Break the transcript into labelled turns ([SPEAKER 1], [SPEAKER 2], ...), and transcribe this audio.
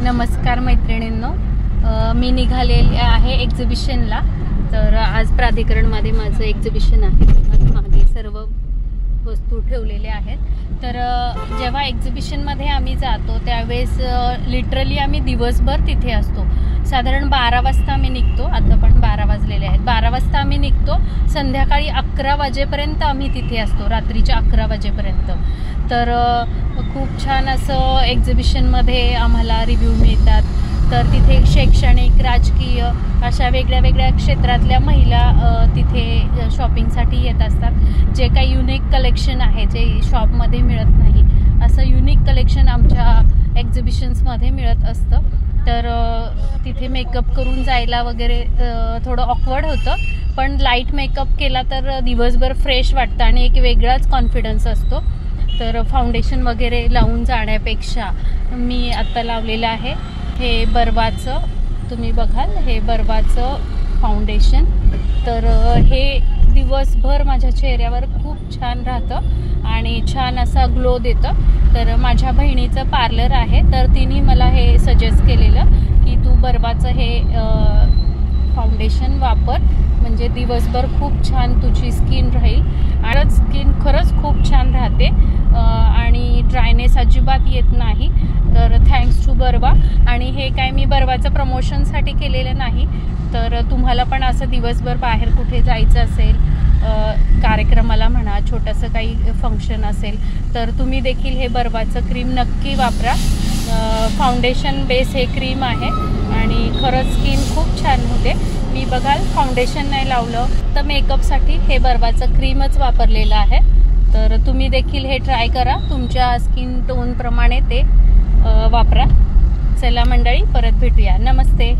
[SPEAKER 1] नमस्कार मैत्रिणींनो, मी निघालेली आहे एक्झिबिशनला। तर आज प्राधिकरणमध्ये माझं एक्झिबिशन आहे। मागे सर्व वस्तू ठेवलेले आहेत। तर जेव्हा एक्झिबिशनमध्ये आम्ही जातो त्यावेळेस लिटरली आम्ही दिवसभर तिथे असतो। साधारण 12 वाजता आम्ही निघतो। आता पण 12 वाजलेले आहेत। 12 वाजता आम्ही निघतो, संध्याकाळी 11 वाजेपर्यंत आम्ही तिथे असतो, रात्रीच्या 11 वाजेपर्यंत। तर खूप छान असं एक्झिबिशनमध्ये आम्हाला रिव्ह्यू मिळतात। तर तिथे शैक्षणिक, राजकीय अशा वेगळ्या वेगळ्या क्षेत्रातल्या महिला तिथे शॉपिंगसाठी येत असतात। जे काही युनिक कलेक्शन आहे जे शॉपमध्ये मिळत नाही, असं युनिक कलेक्शन आमच्या एक्झिबिशन्समध्ये मिळत असतं। तर तिथे मेकअप करून जायला वगैरे थोडं ऑकवर्ड होतं, पण लाईट मेकअप केला तर दिवसभर फ्रेश वाटतं आणि एक वेगळाच कॉन्फिडन्स असतो। तर फाउंडेशन वगैरे लावून जाण्यापेक्षा मी आत्ता लावलेलं आहे हे बर्वाचं, तुम्ही बघाल हे बर्वाचं फाउंडेशन। तर हे दिवसभर माझ्या चेहऱ्यावर खूप छान राहतं आणि छान असा ग्लो देतं। तर माझ्या बहिणीचं पार्लर आहे, तर तिने मला हे सजेस्ट केलेलं की तू बर्वाचं हे फाउंडेशन वापर, म्हणजे दिवसभर खूप छान तुझी स्किन राहील। आणि स्किन खरंच खूप छान राहते आणि ड्रायनेस अजिबात येत नाही। तर थँक्स टू बर्वा। आणि हे काय मी बर्वाचं प्रमोशनसाठी केलेलं नाही। तर तुम्हाला पण असं दिवसभर बाहेर कुठे जायचं असेल, कार्यक्रमाला म्हणा, छोटंसं काही फंक्शन असेल, तर तुम्ही देखील हे बर्वाचं क्रीम नक्की वापरा। फाउंडेशन बेस हे क्रीम आहे आणि खरंच स्किन खूप छान होते। मी बघाल फाउंडेशन नाही लावलं तर मेकअपसाठी हे बर्वाचं क्रीमच वापरलेलं आहे। तर तुम्ही देखील हे ट्राय करा, तुमच्या स्किन टोनप्रमाणे ते वापरा। चला मंडळी, परत भेटूया। नमस्ते।